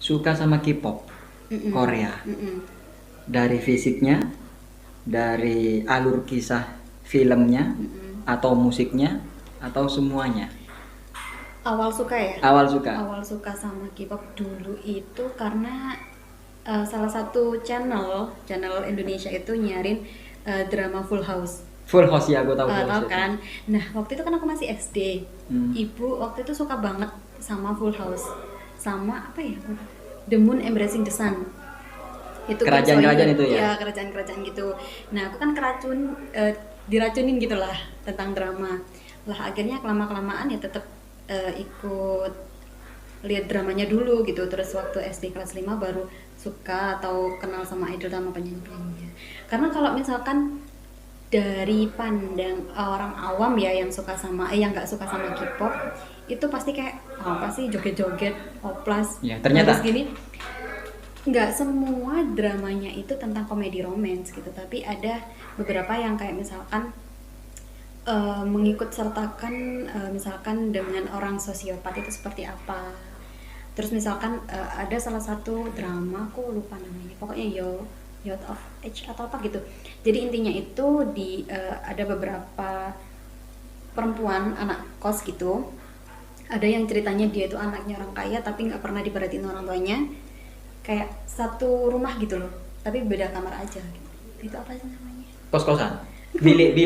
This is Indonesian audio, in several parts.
suka sama K-pop Mm-mm. Korea? Mm-mm. Dari fisiknya, dari alur kisah filmnya, Mm-mm. atau musiknya, atau semuanya? Awal suka ya? Awal suka. Awal suka sama K-pop dulu itu karena salah satu channel Indonesia itu nyiarin drama Full House. Full House ya, aku tahu Full Tahu House itu. kan? Nah, waktu itu kan aku masih SD. Ibu waktu itu suka banget sama Full House. Sama apa ya? The Moon Embracing the Sun. Itu kan Kerajaan-kerajaan soalnya- itu ya? Ya, kerajaan-kerajaan gitu. Nah, aku kan diracunin gitulah tentang drama. Lah akhirnya kelama-kelamaan ya tetap ikut lihat dramanya dulu gitu. Terus waktu SD kelas 5 baru suka atau kenal sama idol sama penyanyi-penyanyinya. Karena kalau misalkan dari pandang orang awam ya yang nggak suka sama K-pop itu pasti kayak apa sih joget-joget oplas Ya, ternyata. terus gini. Nggak semua dramanya itu tentang komedi romance gitu, tapi ada beberapa yang kayak misalkan mengikut sertakan misalkan dengan orang sosiopat itu seperti apa. Terus misalkan ada salah satu drama, aku lupa namanya, pokoknya Youth of Age atau apa gitu. Jadi intinya itu ada beberapa perempuan anak kos gitu. Ada yang ceritanya dia itu anaknya orang kaya tapi nggak pernah diperhatiin orang tuanya. Kayak satu rumah gitu loh, tapi beda kamar aja gitu. Itu apa sih namanya? Kos-kosan. Bilik.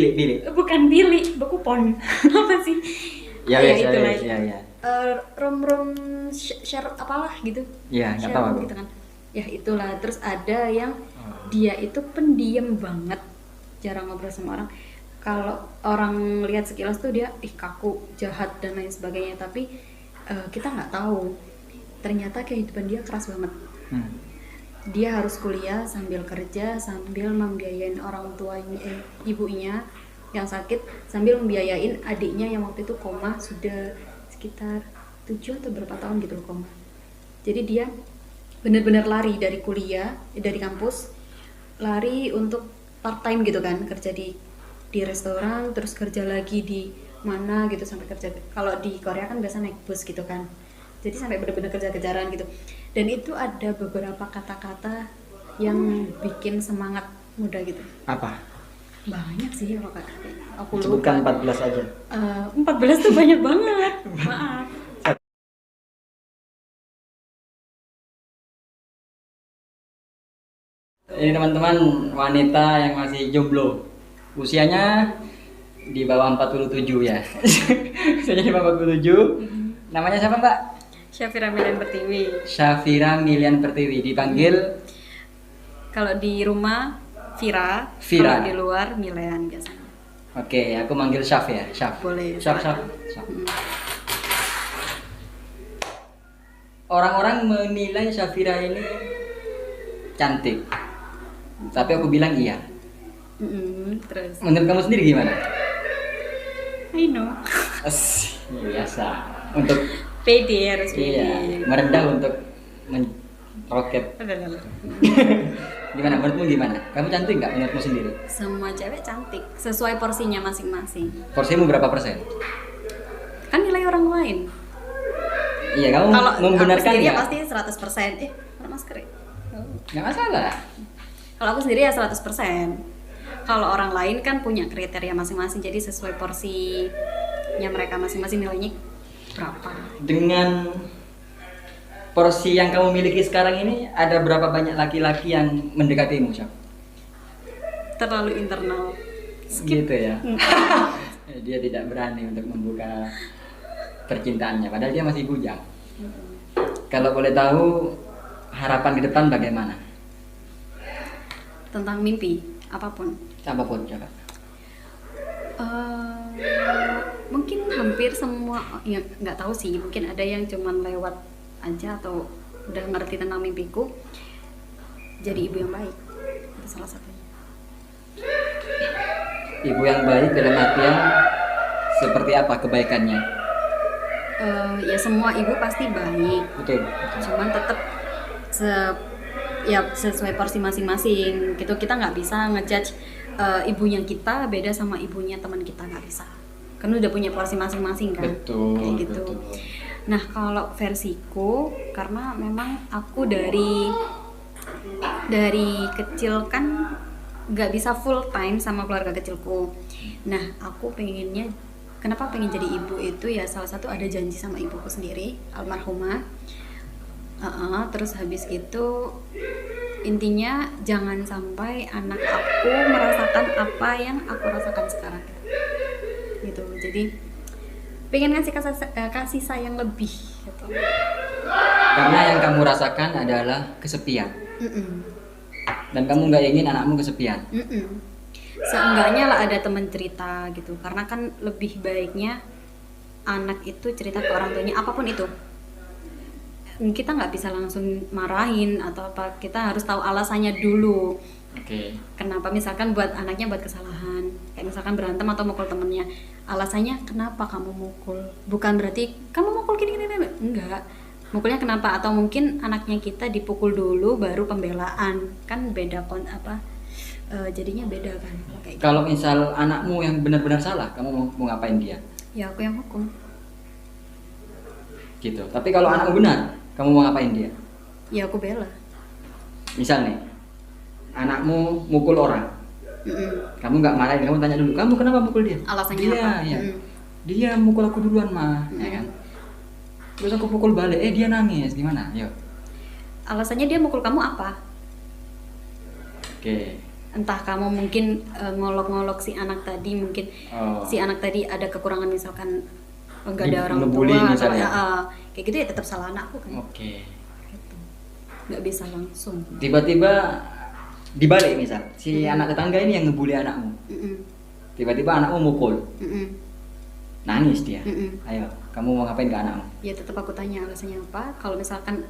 Bukan bilik, bekupon. Apa sih? Ya, itulah. ya. Room share apalah gitu. Ya, nggak Share tahu room aku. gitu kan. Ya itulah. Terus ada yang dia itu pendiam banget, jarang ngobrol sama orang. Kalau orang lihat sekilas tuh dia kaku, jahat dan lain sebagainya, tapi kita nggak tahu. Ternyata kehidupan dia keras banget. Dia harus kuliah sambil kerja, sambil membiayain orang tuanya, ibunya yang sakit, sambil membiayain adiknya yang waktu itu koma sudah sekitar 7 atau berapa tahun gitu loh koma. Jadi dia benar-benar lari dari kuliah, dari kampus, lari untuk part time gitu kan, kerja di restoran, terus kerja lagi di mana gitu sampai kerja. Kalau di Korea kan biasa naik bus gitu kan. Jadi sampai benar-benar kerja-kejaran gitu. Dan itu ada beberapa kata-kata yang bikin semangat muda gitu. Apa? Banyak sih kalau kata. Aku Sebutkan lupa. 14 aja. 14 tuh banyak banget. Maaf. Ini teman-teman wanita yang masih jomblo. Usianya di bawah 47 ya. Usianya di bawah 47. Namanya siapa, Mbak? Syafira Milian Pertiwi. Syafira Milian Pertiwi, dipanggil Kalau di rumah Vira, Vira. kalau di luar Milian biasanya. Oke, aku manggil Syaf ya, Syaf. Boleh, Syaf. silakan. Orang-orang menilai Syafira ini cantik. Tapi aku bilang iya. Terus Menurut kamu sendiri gimana? I know. Biasa. Untuk Pede harus iya, pede. merendah untuk meroket. Gimana menurutmu gimana? Kamu cantik nggak menurutmu sendiri? Semua cewek cantik sesuai porsinya masing-masing. Porsimu berapa persen? Kan nilai orang lain. Iya, kamu Kalau membenarkan aku sendiri ya nggak? pasti 100%. Mana masker ya? Nggak masalah. Kalau aku sendiri ya 100%. Kalau orang lain kan punya kriteria masing-masing, jadi sesuai porsinya mereka masing-masing nilainya berapa. Dengan porsi yang kamu miliki sekarang ini, ada berapa banyak laki-laki yang mendekatimu, Syaf? Terlalu internal. Gitu ya. Dia tidak berani untuk membuka percintaannya, padahal dia masih bujang. Kalau boleh tahu, harapan ke depan bagaimana? Tentang mimpi apapun. Apapun, coba. Mungkin hampir semua ya nggak tahu sih, mungkin ada yang cuman lewat aja atau udah ngerti tentang mimpiku. Jadi ibu yang baik itu salah satunya. Ibu yang baik dalam artian seperti apa kebaikannya? Ya semua ibu pasti baik, Betul. cuman tetap sesuai porsi masing-masing gitu. Kita nggak bisa ngejudge ibunya kita beda sama ibunya teman kita, nggak bisa, kan udah punya porsi masing-masing kan. Betul. Kayak gitu. Betul. Nah kalau versiku, karena memang aku dari kecil kan nggak bisa full time sama keluarga kecilku. Nah aku pengennya, kenapa pengen jadi ibu itu ya, salah satu ada janji sama ibuku sendiri almarhumah. Terus habis gitu intinya jangan sampai anak aku merasakan apa yang aku rasakan sekarang gitu. Jadi pengen ngasih kasih sayang lebih gitu. Karena yang kamu rasakan adalah kesepian. Dan kamu nggak ingin anakmu kesepian. Seenggaknya lah ada teman cerita gitu, karena kan lebih baiknya anak itu cerita ke orang tuanya apapun itu. Kita nggak bisa langsung marahin atau apa, kita harus tahu alasannya dulu. Kenapa, misalkan buat anaknya buat kesalahan, kayak misalkan berantem atau mukul temennya, alasannya kenapa kamu mukul, bukan berarti kamu mukul gini, enggak, mukulnya kenapa, atau mungkin anaknya kita dipukul dulu baru pembelaan, kan beda jadinya beda kan kayak gitu. Kalau misal anakmu yang benar-benar salah, kamu mau ngapain dia? Ya aku yang hukum gitu. Tapi kalau anakmu benar, kamu mau ngapain dia? Ya aku bela. Misal nih, anakmu mukul orang, kamu nggak marahin, kamu tanya dulu, kamu kenapa mukul dia? Alasannya dia, apa? Ya. Dia mukul aku duluan mah, ya kan? Terus aku pukul balik, dia nangis, gimana? Yuk. Alasannya dia mukul kamu apa? Oke. Entah kamu mungkin ngolok-ngolok si anak tadi, mungkin si anak tadi ada kekurangan, misalkan enggak ada orang tua atau kayak gitu, ya tetap salah anakku kan. Oke. Gitu. Nggak bisa langsung. Tiba-tiba dibalik, misal si anak tetangga ini yang ngebully anakmu. Tiba-tiba anakmu mukul. Nangis dia. Ayo, kamu mau ngapain ke anakmu? Ya tetap aku tanya alasannya apa. Kalau misalkan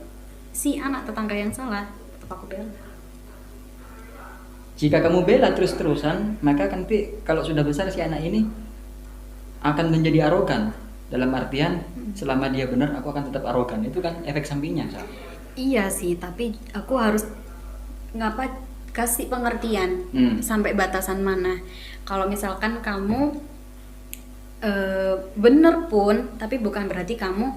si anak tetangga yang salah, tetap aku bela. Jika kamu bela terus-terusan, maka nanti kalau sudah besar si anak ini akan menjadi arogan. Dalam artian selama dia benar, aku akan tetap arogan. Itu kan efek sampingnya. Iya sih, tapi aku harus kasih pengertian sampai batasan mana. Kalau misalkan kamu bener pun, tapi bukan berarti kamu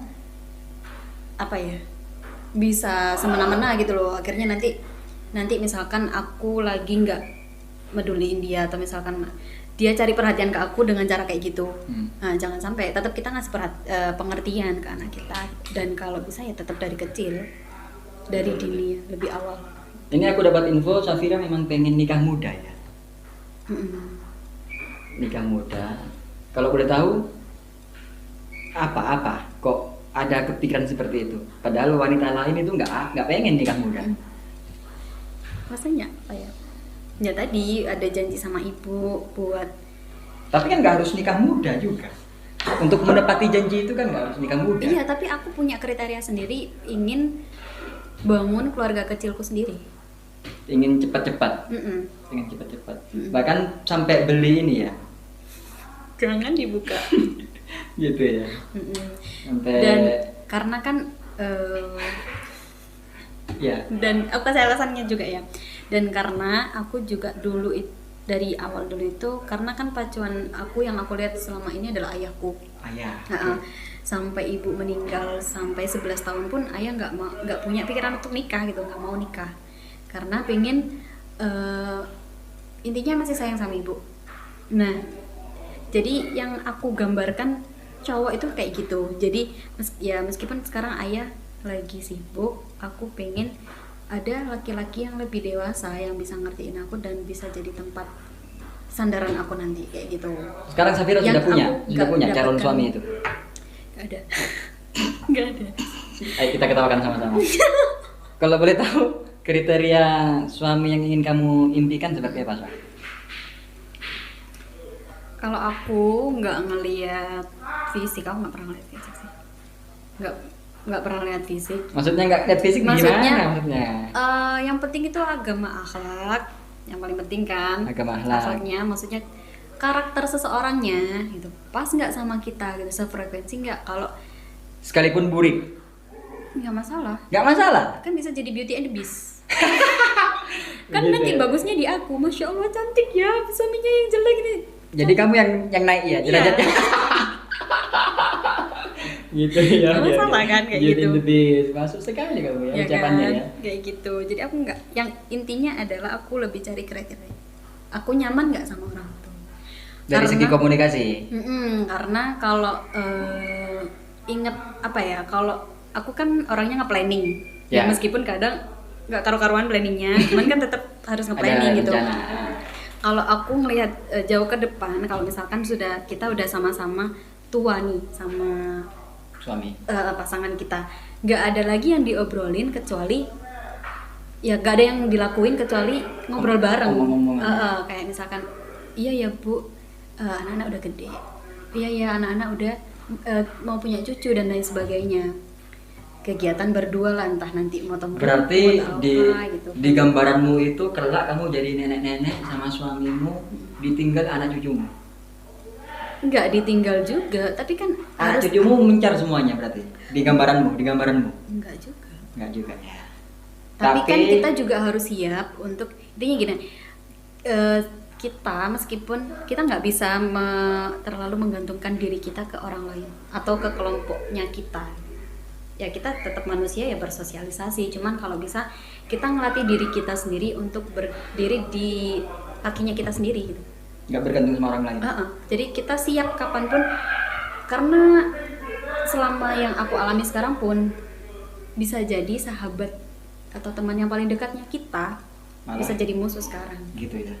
bisa semena-mena gitu loh. Akhirnya nanti misalkan aku lagi nggak meduliin dia, atau misalkan dia cari perhatian ke aku dengan cara kayak gitu. Nah jangan sampai, tetap kita ngasih pengertian ke anak kita. Dan kalau bisa ya tetap dari kecil, dari dini, lebih awal. Ini aku dapat info, Safira memang pengen nikah muda ya. Nikah muda. Kalau boleh tahu, apa kok ada kepikiran seperti itu? Padahal wanita lain itu nggak pengen nikah muda. Rasanya apa ya? Ya tadi ada janji sama ibu buat. Tapi kan nggak harus nikah muda juga. Untuk menepati janji itu kan nggak harus nikah muda. Iya, tapi aku punya kriteria sendiri, ingin bangun keluarga kecilku sendiri. Ingin cepat-cepat. Ingin cepat-cepat. Bahkan sampai beli ini ya. Jangan dibuka. Gitu ya. Sampai. Dan karena kan ya. Dan apa sih alasannya juga ya? Dan karena aku juga dulu dari awal dulu itu, karena kan pacuan aku yang aku lihat selama ini adalah ayahku. Ayah. Sampai ibu meninggal sampai 11 tahun pun ayah nggak punya pikiran untuk nikah gitu, nggak mau nikah karena pengen intinya masih sayang sama ibu. Nah jadi yang aku gambarkan cowok itu kayak gitu. Jadi meskipun sekarang ayah lagi sibuk, aku pengen ada laki-laki yang lebih dewasa yang bisa ngertiin aku dan bisa jadi tempat sandaran aku nanti kayak gitu. Sekarang Safira sudah punya calon suami itu? Gak ada. Gak ada. Ayo kita ketawakan sama-sama. Kalau boleh tahu kriteria suami yang ingin kamu impikan seperti apa, Sah? Kalau aku nggak ngelihat fisik, aku nggak pernah ngelihat fisik sih. Nggak pernah lihat fisik. Maksudnya nggak lihat fisik gimana? Maksudnya? Yang penting itu agama, akhlak, yang paling penting kan. Agama, akhlak. Akhlaknya, maksudnya karakter seseorangnya gitu. Pas nggak sama kita gitu, sefrekuensi nggak. Kalau sekalipun burik, nggak masalah. Nggak masalah. Kan bisa jadi beauty and the beast. Kan Begitu nanti ya? bagusnya di aku, masya Allah cantik ya, suaminya yang jelek ini. Jadi kamu yang naik ya derajatnya. Gitu ya. Nggak masalah kan kayak Beauty gitu. and the Beast. Masuk sekali kamu ya Ya ucapannya kan? ya. Kayak gitu. Jadi aku nggak, yang intinya adalah aku lebih cari kriteria. Aku nyaman nggak sama orang itu. Dari segi komunikasi. Karena kalau inget apa ya, kalau aku kan orangnya nge-planning. Ya Ya. meskipun kadang nggak karu-karuan planningnya, cuman kan tetap harus Ada nge-planning gitu. rencana. Kalau aku ngelihat jauh ke depan, kalau misalkan kita udah sama-sama tua nih sama Suami. pasangan kita, nggak ada lagi yang diobrolin kecuali ya nggak ada yang dilakuin kecuali ngobrol bareng. Omong-omongan. Kayak misalkan, iya ya Bu, anak-anak udah gede, iya ya anak-anak udah mau punya cucu dan lain sebagainya. Kegiatan berdua lah, entah nanti motong Berarti rumput, di apa, gitu. di gambaranmu itu kelak kamu jadi nenek-nenek sama suamimu ditinggal anak cucumu. Nggak ditinggal juga, tapi kan Anak harus cucumu mencar semuanya berarti di gambaranmu. nggak juga. Enggak juga ya. Tapi kan kita juga harus siap untuk, intinya gini, kita meskipun kita nggak bisa terlalu menggantungkan diri kita ke orang lain atau ke kelompoknya kita, ya kita tetap manusia ya, bersosialisasi. Cuman kalau bisa kita ngelatih diri kita sendiri untuk berdiri di kakinya kita sendiri gitu. Enggak bergantung sama orang lain. Jadi kita siap kapanpun, karena selama yang aku alami sekarang pun bisa jadi sahabat atau teman yang paling dekatnya kita Malah. bisa jadi musuh sekarang. Gitu ya.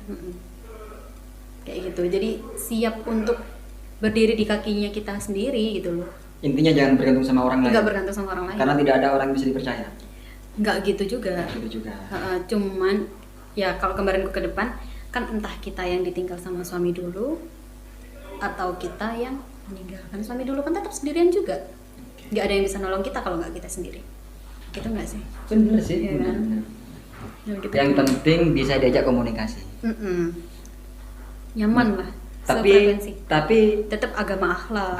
Kayak gitu. Jadi siap untuk berdiri di kakinya kita sendiri gitu loh. Intinya jangan bergantung sama orang lain. Nggak bergantung sama orang lain. Karena tidak ada orang yang bisa dipercaya. Nggak gitu juga. Gitu juga. Cuman ya kalau kemarin ke depan kan entah kita yang ditinggal sama suami dulu atau kita yang meninggalkan suami dulu, kan tetap sendirian juga. Nggak ada yang bisa nolong kita kalau nggak kita sendiri. Gitu nggak sih? Bener sih. Iya kan? Bener. Ya, gitu. Yang penting bisa diajak komunikasi. Nyaman lah. Tapi Sefrekuensi. Tetap agama akhlak.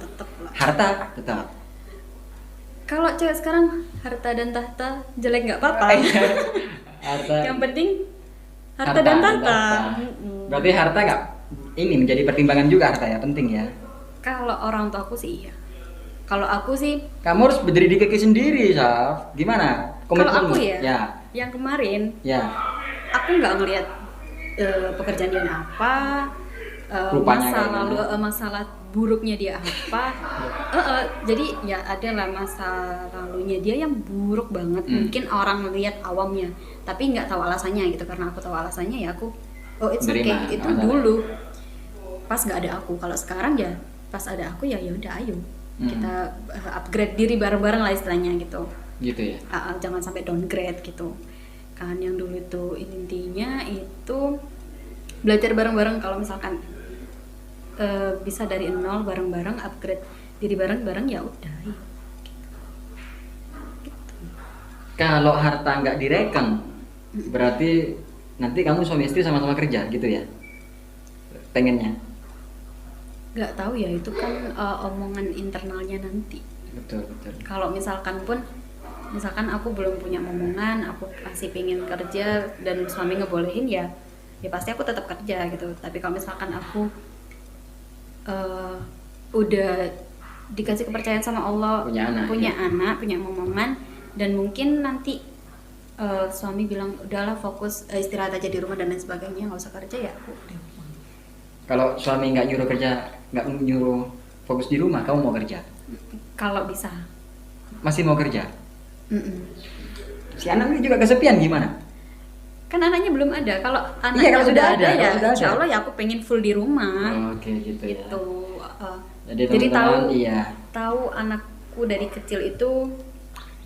Tetap lah. Harta tetap. Kalau cewek sekarang harta dan tahta jelek nggak apa-apa. Harta. Yang penting harta dan tahta. Berarti harta nggak ini menjadi pertimbangan juga, harta ya penting ya. Kalau orang tua aku sih iya. Kalau aku sih, Kamu harus berdiri di kaki sendiri, Saf. Gimana? kalau aku Komitmenmu? ya, yang kemarin Ya. aku nggak ngelihat pekerjaan dia apa, Rupanya masa kayak lalu, gimana? masalah buruknya dia apa. Jadi ya adalah masa lalunya dia yang buruk banget. Mungkin orang melihat awamnya, tapi nggak tahu alasannya gitu. Karena aku tahu alasannya ya aku, oh it's okay, Terima, itu nggak masalah. dulu. Pas nggak ada aku. Kalau sekarang ya, pas ada aku ya udah ayo kita upgrade diri bareng-bareng lah istilahnya gitu. Gitu ya. Jangan sampai downgrade gitu kan. Yang dulu itu intinya itu belajar bareng-bareng. Kalau misalkan bisa dari nol bareng-bareng, upgrade diri bareng-bareng, ya udah. Kalau harta nggak direkam, berarti nanti kamu suami istri sama-sama kerja gitu ya? Pengennya? Nggak tahu ya, itu kan omongan internalnya nanti. Betul. Kalau misalkan aku belum punya omongan, aku masih pengen kerja dan suami ngebolehin, ya pasti aku tetap kerja gitu. Tapi kalau misalkan aku udah dikasih kepercayaan sama Allah, punya anak, punya omongan, dan mungkin nanti suami bilang udahlah fokus istirahat aja di rumah dan lain sebagainya, nggak usah kerja, ya aku udah. Kalau suami nggak nyuruh kerja, nggak nyuruh fokus di rumah, kamu mau kerja? Kalau bisa. Masih mau kerja? Si anak ini juga kesepian gimana? Kan anaknya belum ada. Kalau anaknya Iya, kalau udah sudah ada, ada, ya kalau sudah insya ada. Allah ya aku pengen full di rumah. Oke, gitu ya. Gitu. Jadi Jadi teman-teman, iya. tahu anakku dari kecil itu,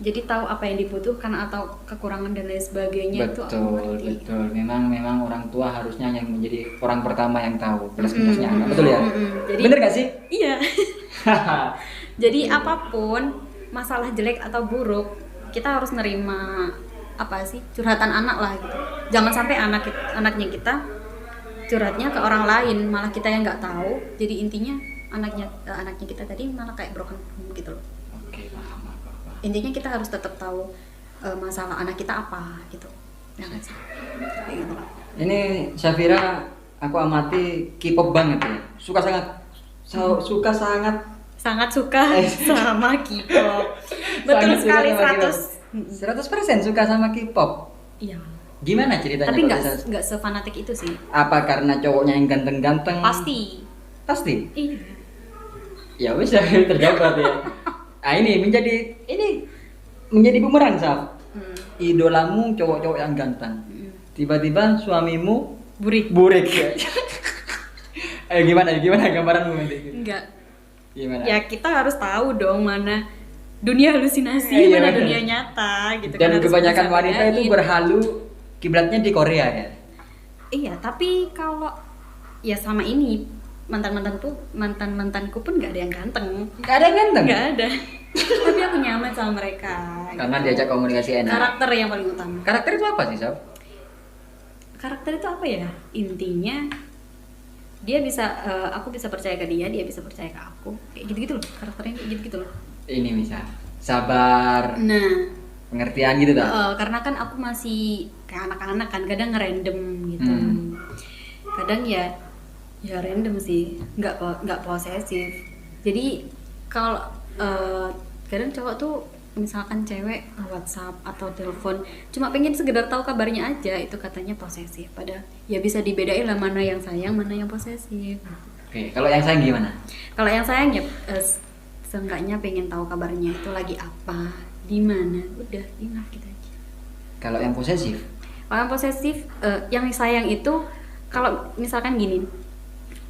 jadi tahu apa yang dibutuhkan atau kekurangan dan lain sebagainya. Itu aku ngerti. Betul. Memang orang tua harusnya yang menjadi orang pertama yang tahu plus minusnya anak. Betul ya? Jadi, Bener gak sih? Iya. Jadi apapun masalah jelek atau buruk, kita harus nerima curhatan anak lah gitu. Jangan sampai anaknya kita curhatnya ke orang lain, malah kita yang nggak tahu. Jadi intinya anaknya kita tadi malah kayak broken home gitu loh. Oke, paham. Intinya kita harus tetap tahu masalah anak kita apa gitu. Ya nggak sih? Kayak gitu lah. Ini Syafira, aku amati K-pop banget ya. Suka sangat sangat suka sama K-pop. Betul Sangat suka sekali, sama 100% 100. suka sama K-pop. Iya. Gimana ceritanya? Tapi kok nggak bisa- sefanatik itu sih. Apa karena cowoknya yang ganteng-ganteng? Pasti. Pasti. Iya. Ya wis terjawab ya. Ah ini menjadi bumerang, Saf. Hmm. Idolamu cowok-cowok yang ganteng. Hmm. Tiba-tiba suamimu Burik. burik. Gimana gambaranmu nanti? Enggak. Gimana? Ya kita harus tahu dong mana dunia halusinasi, Iya, mana benar. dunia nyata gitu. Dan Harus kebanyakan bisa wanita itu bedain. berhalu kiblatnya di Korea ya. Iya, tapi kalau ya sama ini mantanku pun nggak ada yang ganteng. Gak ada yang ganteng. Nggak ada. Tapi aku nyaman sama mereka. Karena diajak komunikasi enak. Karakter yang paling utama. Karakter itu apa sih, Saf? Karakter itu apa ya? Intinya dia bisa, aku bisa percaya ke dia bisa percaya ke aku. Kayak gitu-gitu loh. Karakternya kayak gitu-gitu loh. Ini misal sabar, Nah, pengertian gitu tak? karena kan aku masih kayak anak-anak kan, kadang ngerandom gitu. Kadang ya random sih, nggak posesif. Jadi kalau kadang cowok tuh misalkan cewek WhatsApp atau telepon cuma pengen sekedar tahu kabarnya aja, itu katanya posesif. Padahal ya bisa dibedain lah mana yang sayang, mana yang posesif. Oke, kalau yang sayang gimana? Kalau yang sayang ya seenggaknya pengen tahu kabarnya itu lagi apa, di mana, udah enough gitu aja. Kalau yang posesif? Kalau yang posesif, yang sayang itu kalau misalkan gini,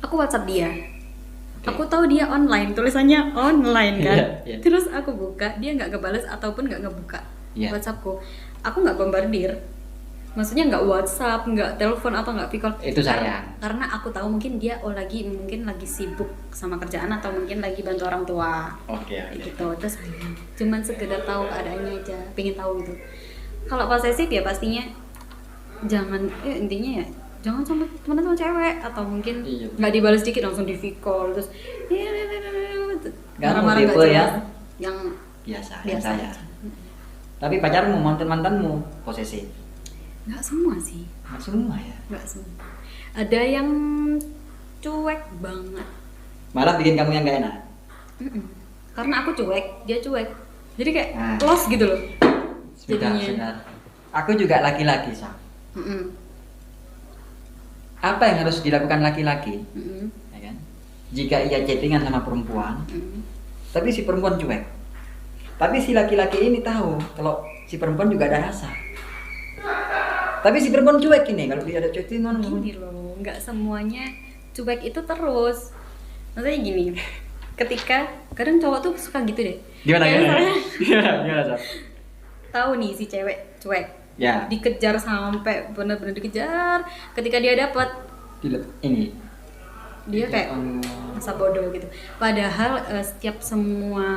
aku WhatsApp dia, aku tahu dia online, tulisannya online kan, Iya, iya. terus aku buka, dia nggak ngebales ataupun nggak ngebuka Iya. WhatsAppku, aku nggak bombardir, maksudnya nggak WhatsApp, nggak telepon atau nggak video call. Itu sayang. Karena aku tahu mungkin dia mungkin lagi sibuk sama kerjaan atau mungkin lagi bantu orang tua. Oke. Kayak gitu, terus sayang. Cuman sekedar tahu keadaannya aja, pengen tahu gitu. Kalau posesif ya pastinya jangan, intinya ya jangan sama temenan sama cewek atau mungkin Iya. nggak dibalas dikit langsung di call terus Kamu marah-marah nggak tipe jelas. Yang Biasa, yang biasa sayang. aja. Tapi pacarmu, mantanmu posesif? Nggak semua sih, Nggak semua ya. nggak semua. Ada yang cuek banget. Malah bikin kamu yang gak enak. Mm-mm. Karena aku cuek, dia cuek. Jadi kayak Nah. lost gitu loh. Sebentar, Jadinya. sebentar. Aku juga laki-laki, Sam. Mm-mm. Apa yang harus dilakukan laki-laki? Mm-mm. Ya kan? Jika ia chattingan sama perempuan, Mm-mm. tapi si perempuan cuek. Tapi si laki-laki ini tahu kalau si perempuan juga ada rasa. Tapi si perempuan cuek ini kalau dia ada chattingan. Gini loh, nggak semuanya cuek itu terus. Maksudnya gini, ketika kadang cowok tuh suka gitu deh. Gimana Kayak gimana? misalnya Gimana, Sam? tahu nih si cewek cuek, Ya, dikejar sampai bener-bener dikejar. Ketika dia dapat, dilihat ini. dia kayak rasa bodoh gitu. Padahal setiap semua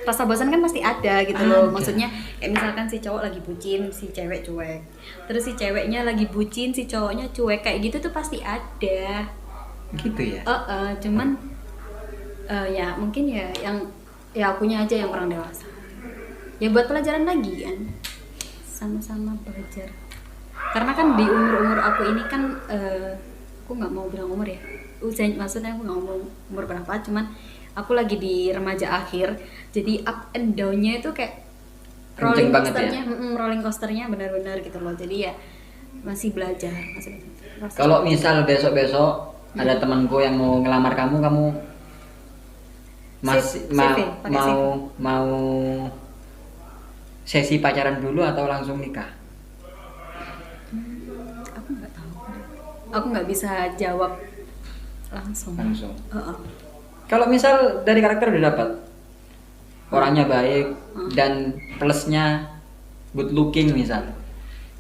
rasa bosan kan pasti ada gitu loh. Ada. Maksudnya kayak misalkan si cowok lagi bucin, si cewek cuek. Terus si ceweknya lagi bucin, si cowoknya cuek, kayak gitu tuh pasti ada. Gitu ya. Cuman ya mungkin ya yang akunya aja yang kurang dewasa. Ya buat pelajaran lagi kan. Sama-sama belajar. Karena kan di umur aku ini kan aku nggak mau bilang umur ya. Maksudnya aku nggak ngomong umur berapa, cuman aku lagi di remaja akhir. Jadi up and down-nya itu kayak Kenceng rolling banget coasternya, ya? rolling coasternya benar-benar gitu loh. Jadi ya masih belajar. Proses. Kalau misal besok-besok ada temanku yang mau ngelamar kamu masih CV, pakai mau sesi pacaran dulu atau langsung nikah? Aku nggak tahu. Aku nggak bisa jawab langsung. Langsung. Heeh. Kalau misal dari karakter udah dapat, orangnya baik dan plusnya good looking misal,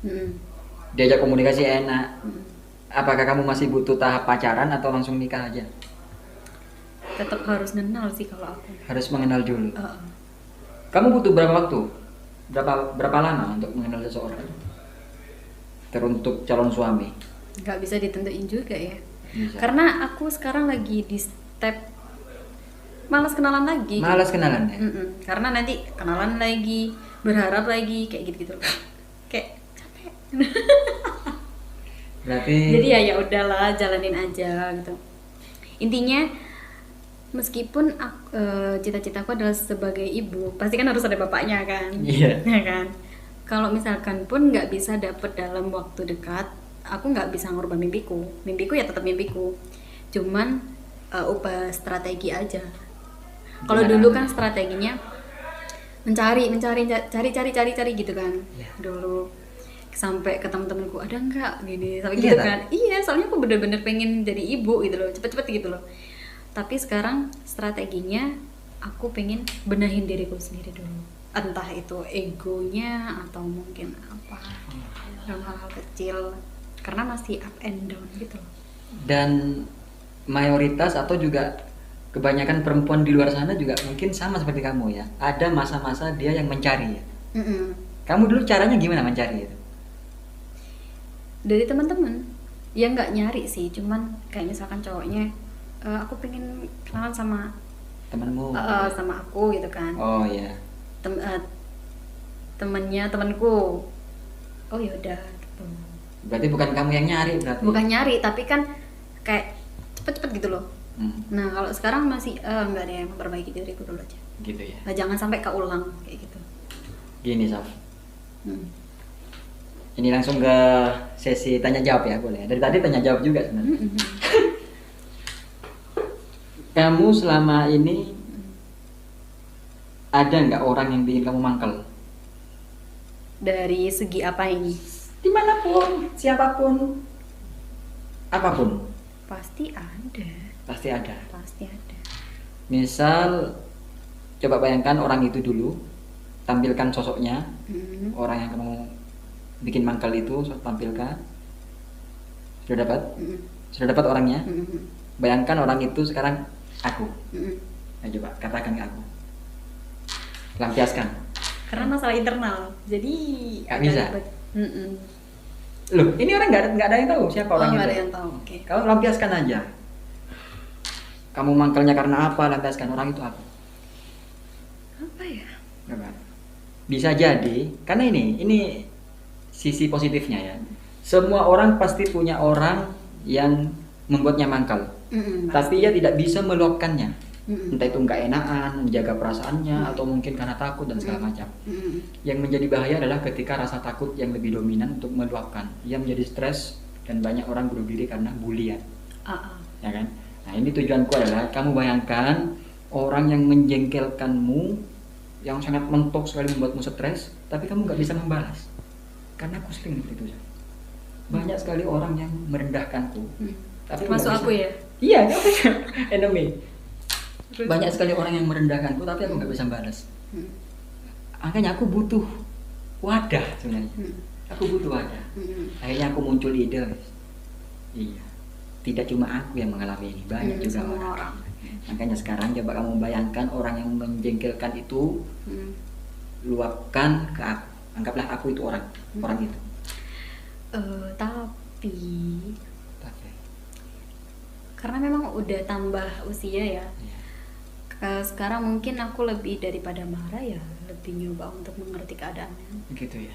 Mm-mm. diajak komunikasi enak, Mm-mm. apakah kamu masih butuh tahap pacaran atau langsung nikah aja? Tetap harus kenal sih kalau aku. Harus mengenal dulu. Heeh. Kamu butuh berapa waktu? Berapa lama untuk mengenal seseorang? Teruntuk calon suami. Nggak bisa ditentuin juga ya. Bisa. Karena aku sekarang lagi di step malas kenalan lagi. Malas kenalan ya? Mm-mm. Karena nanti kenalan lagi, berharap lagi, kayak gitu-gitu loh. Kayak capek. Berarti Jadi ya udahlah, jalanin aja gitu. Intinya meskipun cita-citaku adalah sebagai ibu, pasti kan harus ada bapaknya kan. Iya. Ya kan. Kalau misalkan pun nggak bisa dapet dalam waktu dekat, aku nggak bisa ngubah mimpiku. Mimpiku ya tetap mimpiku. Cuman ubah strategi aja. Kalau Gimana? dulu kan strateginya mencari gitu kan. Iya. Dulu sampai ke temen-temenku ada nggak gini sampai Iya, gitu tak? kan. Iya, soalnya aku bener-bener pengen jadi ibu gitu loh, cepet-cepet gitu loh. Tapi sekarang strateginya aku pengen benahin diriku sendiri dulu, entah itu egonya atau mungkin apa dalam hal-hal kecil, karena masih up and down gitu loh. Dan mayoritas atau juga kebanyakan perempuan di luar sana juga mungkin sama seperti kamu ya. Ada masa-masa dia yang mencari ya. Mm-mm. Kamu dulu caranya gimana mencari itu? Dari teman-teman ya nggak nyari sih, cuman kayak misalkan cowoknya aku pengen kenalan sama Temanmu? sama aku gitu kan. Oh ya. Temennya temanku, oh yaudah gitu. Berarti bukan kamu yang nyari berarti? Bukan nyari, tapi kan kayak cepet-cepet gitu loh. Hmm, Nah kalau sekarang masih nggak ada yang memperbaiki diriku dulu aja. gitu ya. Nah, jangan sampai keulang kayak gitu. Gini Saf, Hmm. ini langsung ke sesi tanya jawab ya, boleh? Dari tadi tanya jawab juga sebenarnya. Mm-mm. Kamu selama ini ada nggak orang yang bikin kamu mangkel? Dari segi apa ini? Dimanapun, siapapun, apapun, Pasti ada, pasti ada. pasti ada. Misal, coba bayangkan orang itu dulu, tampilkan sosoknya, Mm-mm. orang yang kamu bikin mangkal itu, tampilkan. Sudah dapat? Mm-mm. Sudah dapat orangnya? Mm-mm. Bayangkan orang itu sekarang aku. Mm-mm. Nah, coba katakan ke aku. Lampiaskan. Karena masalah internal, jadi Nggak agak bisa? ribet. Mm-mm. Loh, ini orang nggak ada yang tahu siapa Oh, orang nggak itu. ada yang tahu. Oke. Kamu lampiaskan aja. Kamu mangkalnya karena apa? Lampiaskan, orang itu aku. Apa ya? Coba. Bisa jadi, karena ini sisi positifnya ya. Semua orang pasti punya orang yang membuatnya mangkal, Mm-mm, tapi ia tidak bisa meluapkannya. Mm-mm. Entah itu nggak enakan, menjaga perasaannya, atau mungkin karena takut dan segala macam. Mm-mm. Yang menjadi bahaya adalah ketika rasa takut yang lebih dominan untuk meluapkan. Ia menjadi stres dan banyak orang bunuh diri karena bulian, Ah, ah. ya kan? Nah, ini tujuanku adalah kamu bayangkan orang yang menjengkelkanmu, yang sangat mentok sekali membuatmu stres, tapi kamu nggak bisa membalas. Karena aku sering seperti itu. Banyak sekali orang yang merendahkanku, Mm. tapi Termasuk nggak aku bisa. ya. Iya, kamu enemy. Terus? Banyak sekali orang yang merendahkanku, tapi aku nggak bisa balas. Mm. Makanya aku butuh wadah sebenarnya. Mm. Aku butuh wadah. Mm. Akhirnya aku muncul ide. Iya. Tidak cuma aku yang mengalami ini, banyak juga Semua orang. orang. Makanya sekarang coba kamu bayangkan orang yang menjengkelkan itu, Mm. luapkan ke aku. Anggaplah aku itu orang itu. Tapi Tapi, karena memang udah tambah usia ya, iya. sekarang mungkin aku lebih daripada marah ya, lebih nyoba untuk mengerti keadaannya. Begitu ya.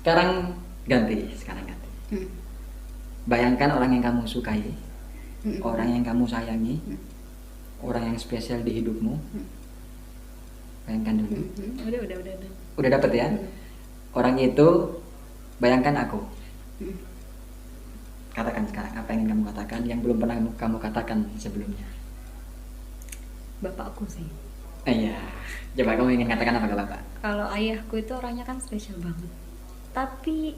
Sekarang ganti. Hmm. Bayangkan orang yang kamu sukai, Hmm. orang yang kamu sayangi, Hmm. orang yang spesial di hidupmu. Hmm. Bayangkan dulu. Udah. Udah dapet ya? Hmm. Orang itu, bayangkan aku. Hmm. Katakan sekarang apa yang ingin kamu katakan yang belum pernah kamu katakan sebelumnya. Bapakku sih. Iya. Coba kamu ingin katakan apa ke bapak? Kalau ayahku itu orangnya kan spesial banget. Tapi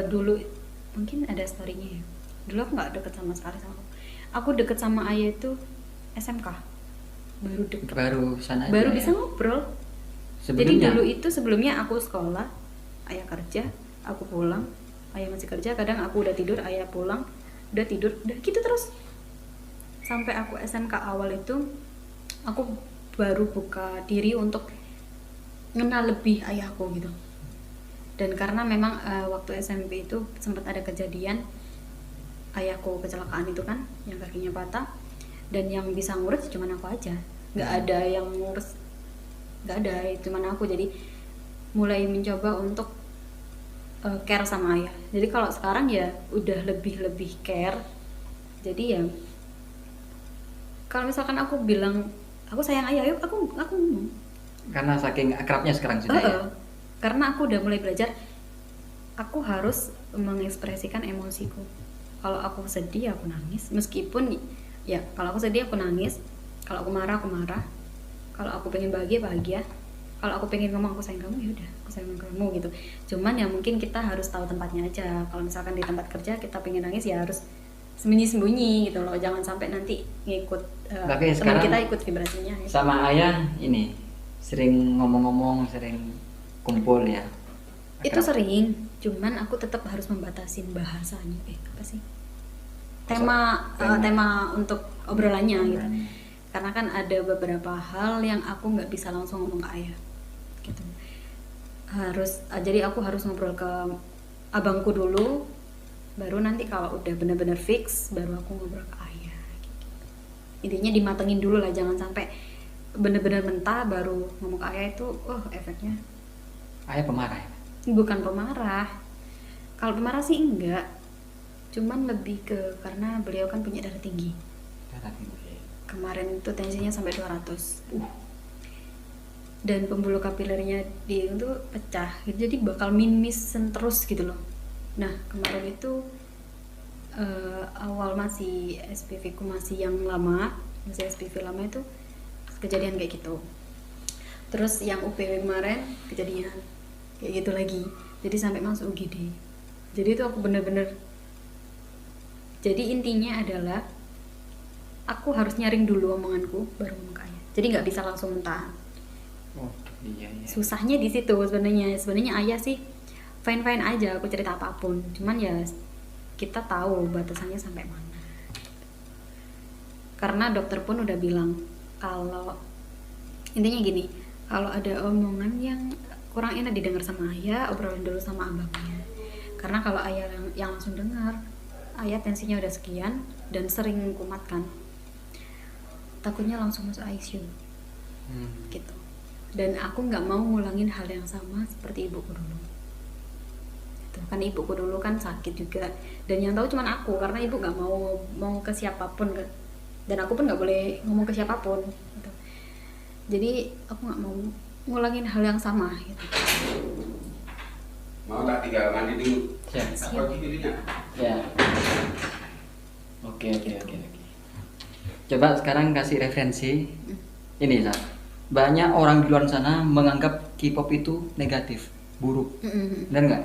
dulu mungkin ada storynya ya. Dulu aku nggak deket sama sekali sama aku. Aku deket sama ayah itu SMK. Baru deket. Baru sana. Baru aja bisa ya? ngobrol. Sebelumnya. Jadi dulu itu sebelumnya aku sekolah, ayah kerja, aku pulang, ayah masih kerja, kadang aku udah tidur, ayah pulang, udah tidur, udah gitu terus. Sampai aku SMK awal itu, aku baru buka diri untuk mengenal lebih ayahku gitu. Dan karena memang waktu SMP itu sempat ada kejadian ayahku kecelakaan itu kan, yang kakinya patah, dan yang bisa ngurus cuma aku aja, nggak ada yang ngurus, nggak ada, cuman aku. Jadi mulai mencoba untuk care sama ayah. Jadi kalau sekarang ya udah lebih care. Jadi ya kalau misalkan aku bilang aku sayang ayah, yuk aku ngomong. Karena saking akrabnya sekarang sudah ya. Karena aku udah mulai belajar, aku harus mengekspresikan emosiku. Kalau aku sedih aku nangis, meskipun ya kalau aku sedih aku nangis, kalau aku marah, kalau aku pengen bahagia, kalau aku pengen ngomong aku sayang kamu, ya udah aku sayang kamu gitu. Cuman ya mungkin kita harus tahu tempatnya aja. Kalau misalkan di tempat kerja kita pengen nangis ya harus sembunyi-sembunyi gitu loh, jangan sampai nanti ngikut Tapi teman sekarang kita ikut vibrasinya gitu. sama ayah ini sering ngomong-ngomong, sering kumpul ya. Itu Akrab. sering, cuman aku tetap harus membatasin bahasanya. Apa sih? Tema untuk obrolannya gitu. Karena kan ada beberapa hal yang aku nggak bisa langsung ngomong ke ayah. Gitu. Jadi aku harus ngobrol ke abangku dulu, baru nanti kalau udah benar-benar fix baru aku ngobrol ke ayah. Gitu. Intinya dimatengin dulu lah, jangan sampai benar-benar mentah baru ngomong ke ayah, itu efeknya. Ayah pemarah ya? Bukan pemarah. Kalau pemarah sih enggak. Cuman lebih ke karena beliau kan punya darah tinggi. Darah tinggi. Kemarin itu tensinya sampai 200. Dan pembuluh kapilernya dia itu pecah. Jadi bakal mimisan terus gitu loh. Nah, kemarin itu awal masih SPV ku masih yang lama, masih SPV lama itu kejadian kayak gitu. Terus yang UPW kemarin kejadian kayak gitu lagi, jadi sampai masuk UGD. Jadi itu aku bener-bener, jadi intinya adalah aku harus nyaring dulu omonganku baru ngomong ke ayah, jadi nggak bisa langsung mentah. Iya. Susahnya di situ sebenarnya ayah sih fine aja aku cerita apapun, cuman ya kita tahu batasannya sampai mana. Karena dokter pun udah bilang kalau intinya gini, kalau ada omongan yang kurang enak didengar sama ayah, obrolin dulu sama abangnya. Karena kalau ayah yang langsung dengar, ayah tensinya udah sekian dan sering kumat kan, takutnya langsung masuk ICU. Gitu. Dan aku nggak mau ngulangin hal yang sama seperti ibuku dulu. Gitu. Kan ibuku dulu kan sakit juga, dan yang tahu cuma aku, karena ibu nggak mau ke siapapun, dan aku pun nggak boleh ngomong ke siapapun. Gitu. Jadi aku nggak mau ngulangin hal yang sama gitu. Mau tak tinggal mandi dulu? Siap. Apa gilinya? Ya. Oke. Coba sekarang kasih referensi. Ini Sa. Banyak orang di luar sana menganggap K-pop itu negatif, buruk. Benar nggak?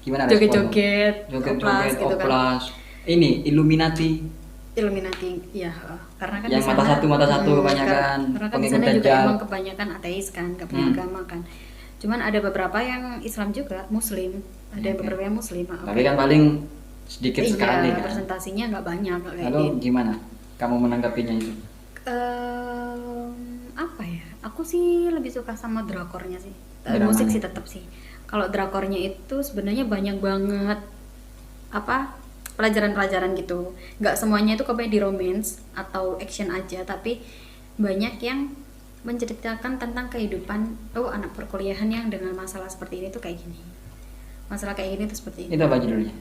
Gimana responmu? Joget-joget, Joget-joget, gitu kan. oplas. Ini Illuminati. Ya, karena kan Yang di sana, mata satu kebanyakan karena kan di pengikut sana juga Dajjal. emang kebanyakan ateis kan, gak punya agama kan. Cuman ada beberapa yang Islam juga, Muslim, ada beberapa yang Muslim. Tapi kan paling sedikit sekali kan. Presentasinya nggak banyak kayak Lalu gitu. gimana kamu menanggapinya itu? Apa ya? Aku sih lebih suka sama drakornya sih. Dramanya. Musik sih tetap sih. Kalau drakornya itu sebenarnya banyak banget pelajaran-pelajaran gitu. Nggak semuanya itu komedi romance atau action aja, tapi banyak yang menceritakan tentang kehidupan anak perkuliahan yang dengan masalah seperti ini tuh kayak gini. Masalah kayak gini tuh seperti ini. Itu apa judulnya?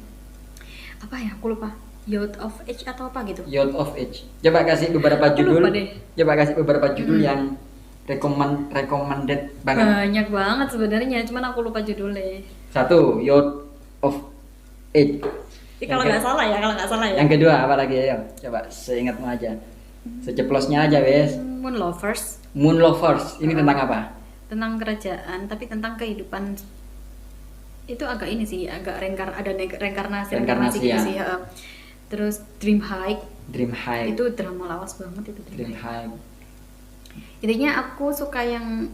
Apa ya? Aku lupa. Youth of Age atau apa gitu. Youth of Age. Coba kasih beberapa Aku judul. lupa deh. Coba kasih beberapa judul yang recommended banget. Banyak banget sebenarnya, cuman aku lupa judulnya. Satu, Youth of Age. Kalau nggak salah ya. Yang kedua apa lagi ya? Coba seingatmu aja. Sejeplosnya aja, wes. Moon Lovers. Moon Lovers. Ini tentang apa? Tentang kerajaan, tapi tentang kehidupan. Itu agak ini sih, agak reinkarnasi gitu ya. sih. Terus Dream High. Dream High. Itu drama lawas banget itu Dream High. Intinya aku suka yang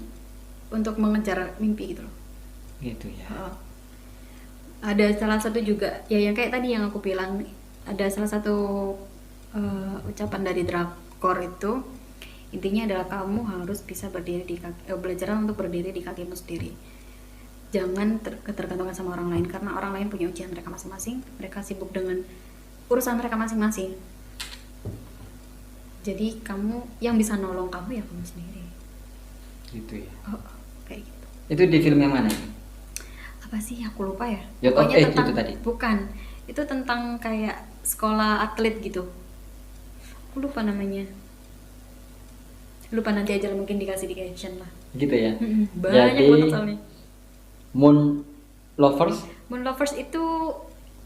untuk mengejar mimpi gitu loh. Gitu ya. Ada salah satu juga ya yang kayak tadi yang aku bilang, ada salah satu ucapan dari drakor itu, intinya adalah kamu harus bisa belajar untuk berdiri di kakimu sendiri. Jangan ketergantungan sama orang lain, karena orang lain punya ujian mereka masing-masing, mereka sibuk dengan urusan mereka masing-masing. Jadi kamu yang bisa nolong kamu ya kamu sendiri. Gitu ya. Kayak gitu. Itu di film yang mana? Apa sih, aku lupa ya. Youth of Pokoknya Age tentang, itu tadi? bukan, itu tentang kayak sekolah atlet gitu, aku lupa namanya. lupa nanti aja lah, mungkin dikasih di caption lah. Gitu ya. Banyak Jadi banget soalnya. Moon Lovers Moon Lovers itu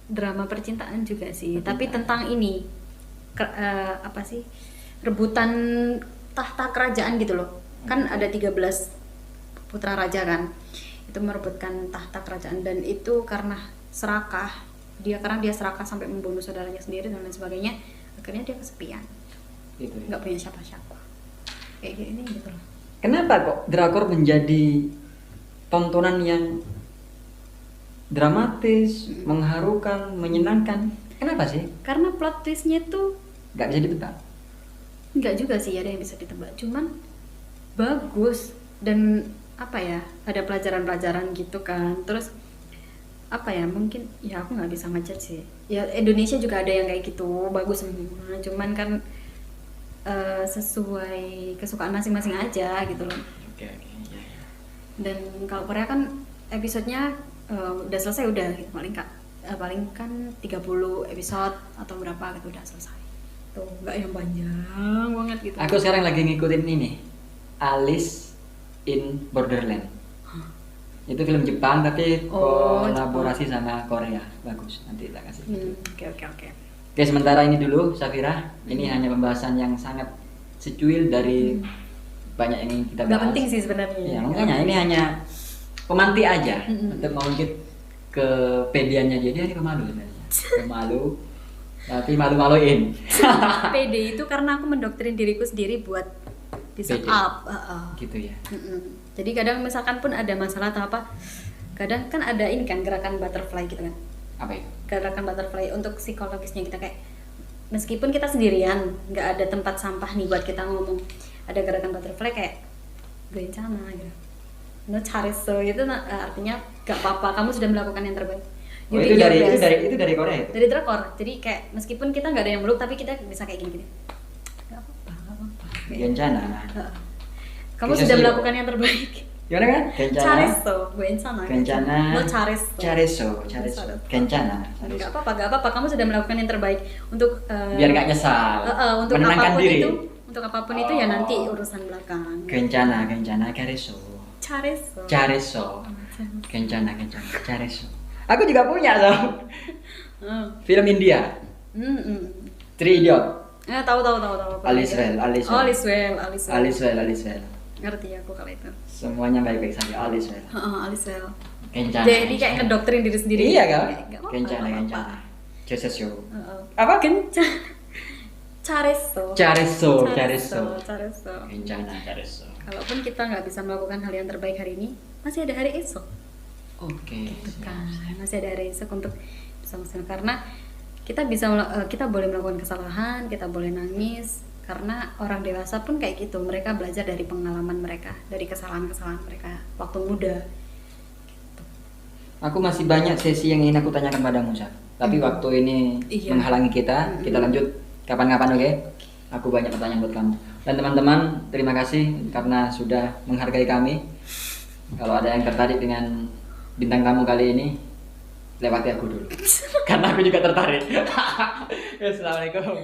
drama percintaan juga sih, tapi tentang ini apa sih, rebutan tahta kerajaan gitu loh. Kan ada 13 putra raja kan, itu merebutkan tahta kerajaan, dan itu karena serakah karena dia serakah sampai membunuh saudaranya sendiri dan lain sebagainya, akhirnya dia kesepian, gitu ya. nggak punya siapa-siapa kayak gini gitu loh. Kenapa kok drakor menjadi tontonan yang dramatis, mengharukan, menyenangkan? Kenapa sih? Karena plot twistnya tuh Gak bisa ditebak. nggak juga sih ada yang bisa ditebak, cuman bagus, dan apa ya, ada pelajaran-pelajaran gitu kan. Terus apa ya, mungkin ya aku nggak bisa ngejudge sih, ya Indonesia juga ada yang kayak gitu bagus semua, cuman kan sesuai kesukaan masing-masing aja gitu loh. Oke, iya. Dan kalau Korea kan episodenya udah selesai, udah gitu. paling kan 30 episode atau berapa gitu udah selesai tuh, nggak yang panjang banget gitu. Aku sekarang lagi ngikutin ini, Alice in Borderland. Itu film Jepang tapi kolaborasi sama Korea. Bagus, nanti tak kasih. Oke. Oke, sementara ini dulu Safira. Ini hanya pembahasan yang sangat secuil dari banyak yang ingin kita bahas. Nggak penting sih sebenarnya. Ya, makanya ini hanya pemantik aja untuk mengungkit kepediannya dia. Dia ini pemalu sebenarnya. Pemalu, tapi malu-maluin. PD itu karena aku mendoktrin diriku sendiri buat bisa Pede. up. Gitu ya. Jadi kadang misalkan pun ada masalah atau apa, kadang kan ada ini kan gerakan butterfly gitu kan. Apa itu? Gerakan butterfly untuk psikologisnya kita, kayak meskipun kita sendirian, nggak ada tempat sampah nih buat kita ngomong, ada gerakan butterfly kayak berencana gitu. No chareso itu artinya gak apa-apa, kamu sudah melakukan yang terbaik. Oh, You itu did your dari best. Korea itu. Dari drakor. Jadi kayak meskipun kita nggak ada yang meluk, tapi kita bisa kayak gini-gini. Gak apa-apa. Gencana. Kamu Bisa sudah sih. melakukan yang terbaik. Gimana kan? Gencana. Chareso, berencana. Kencana. No chareso. Careso. Kencana. Gak apa-apa, kamu sudah melakukan yang terbaik untuk Biar gak nyesal. untuk Menenangkan apapun diri. itu, untuk apapun itu ya nanti urusan belakang. Kencana, careso. Chareso. Careso. Kencana, careso. Aku juga punya dong. Film India. Three Idiot. Tahu. Alice Well. Alice Well. Ngerti aku kalau itu. Semuanya baik-baik saja. Alice Well. Alice Well. Kencana. Jadi kayak ngedoktrin diri sendiri. Iya kan? Nggak apa-apa, Kencana. nggak apa-apa. Jesus show. Apa? Kencana. Chareso. Careso. Kencana. Careso. Kalaupun kita nggak bisa melakukan hal yang terbaik hari ini, masih ada hari esok. Oke. Kan masih ada hari esok untuk bisa maksimal, karena kita boleh melakukan kesalahan, kita boleh nangis, karena orang dewasa pun kayak gitu, mereka belajar dari pengalaman mereka, dari kesalahan-kesalahan mereka waktu muda. Aku masih banyak sesi yang ingin aku tanyakan padamu, Sa. Tapi waktu ini Iya. menghalangi kita. Kita lanjut kapan-kapan, oke? Aku banyak pertanyaan buat kamu. Dan teman-teman, terima kasih karena sudah menghargai kami. Kalau ada yang tertarik dengan bintang tamu kali ini, lewati aku dulu. Karena aku juga tertarik. Assalamualaikum.